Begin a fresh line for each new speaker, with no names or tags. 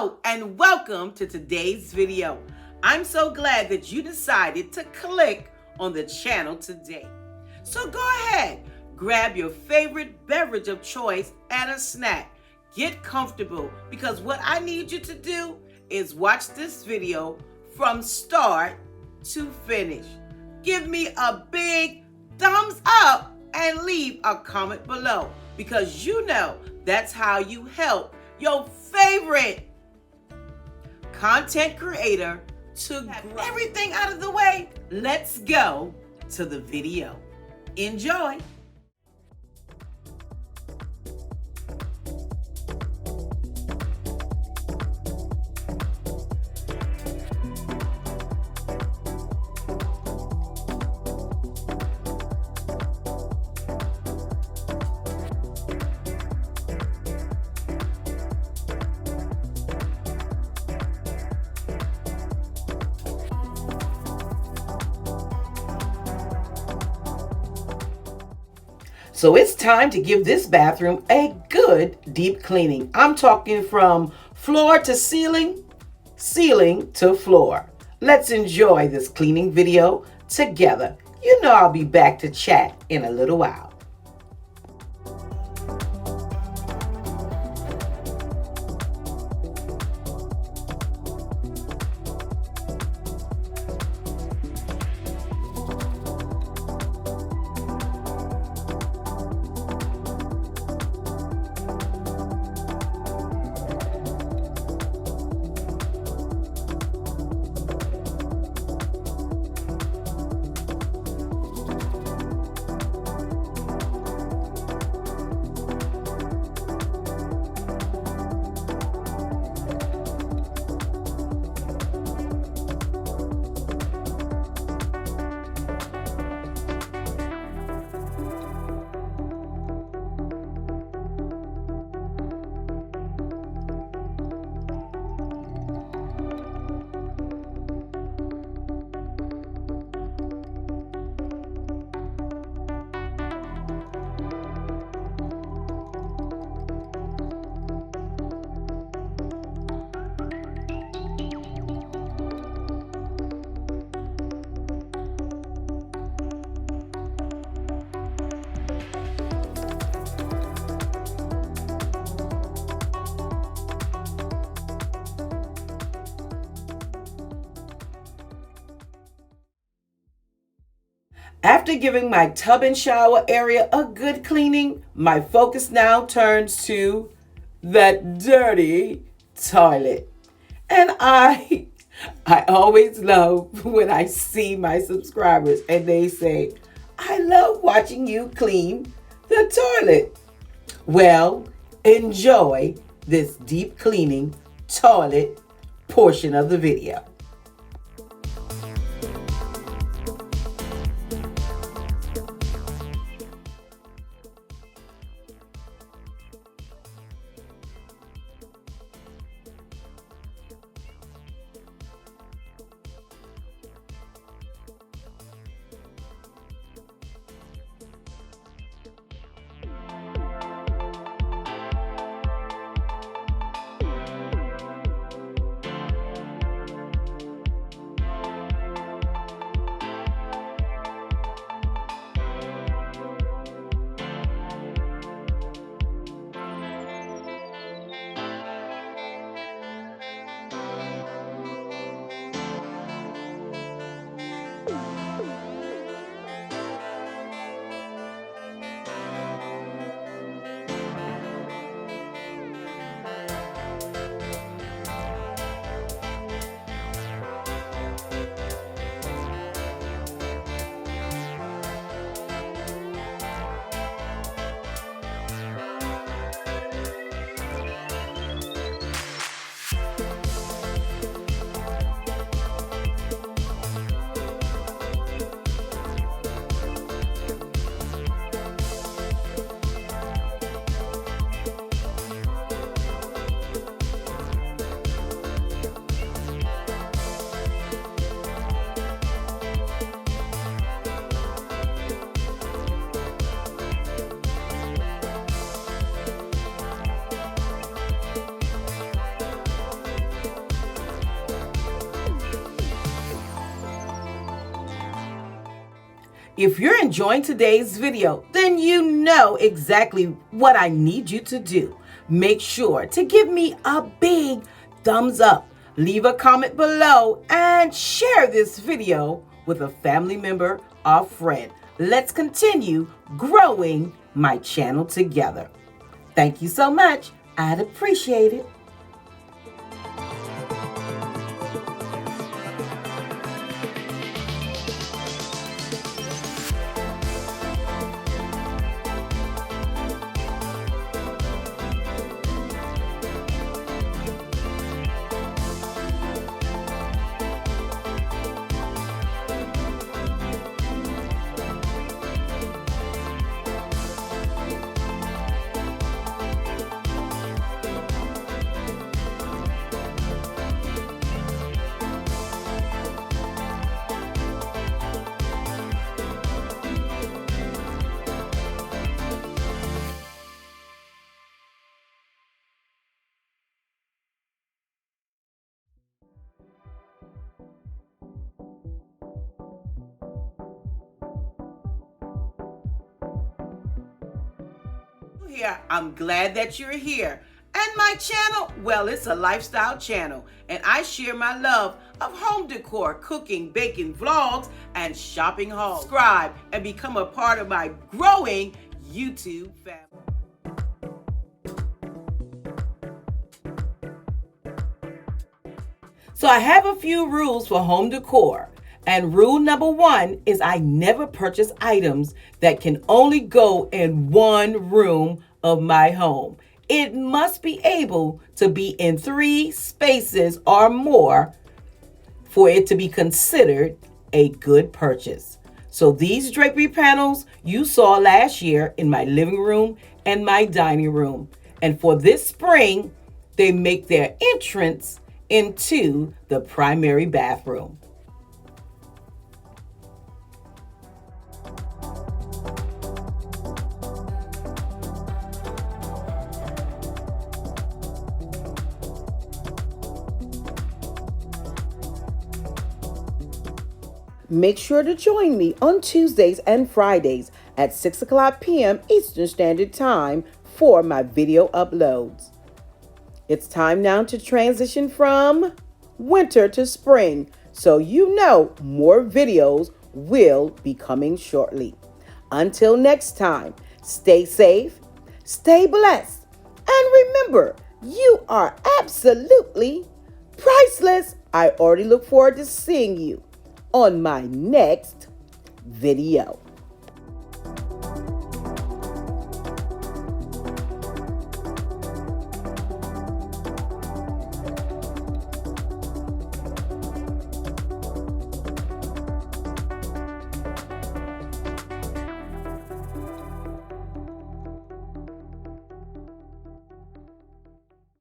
Hello and welcome to today's video. I'm so glad that you decided to click on the channel today. So go ahead, grab your favorite beverage of choice and a snack. Get comfortable because what I need you to do is watch this video from start to finish. Give me a big thumbs up and leave a comment below because you know that's how you help your favorite content creator to get everything out of the way. Let's go to the video. Enjoy. So it's time to give this bathroom a good deep cleaning. I'm talking from floor to ceiling, ceiling to floor. Let's enjoy this cleaning video together. You know I'll be back to chat in a little while. After giving my tub and shower area a good cleaning, my focus now turns to that dirty toilet. And I always love when I see my subscribers and they say, I love watching you clean the toilet. Well, enjoy this deep cleaning toilet portion of the video. If you're enjoying today's video, then you know exactly what I need you to do. Make sure to give me a big thumbs up, leave a comment below, and share this video with a family member or friend. Let's continue growing my channel together. Thank you so much. I'd appreciate it. Here, I'm glad that you're here. And my channel, well, it's a lifestyle channel, and I share my love of home decor, cooking, baking, vlogs, and shopping hauls. Subscribe and become a part of my growing YouTube family. So I have a few rules for home decor. And rule number 1 is I never purchase items that can only go in one room of my home. It must be able to be in 3 spaces or more for it to be considered a good purchase. So these drapery panels you saw last year in my living room and my dining room. And for this spring, they make their entrance into the primary bathroom. Make sure to join me on Tuesdays and Fridays at 6 o'clock p.m. Eastern Standard Time for my video uploads. It's time now to transition from winter to spring, so you know more videos will be coming shortly. Until next time, stay safe, stay blessed, and remember, you are absolutely priceless. I already look forward to seeing you on my next video.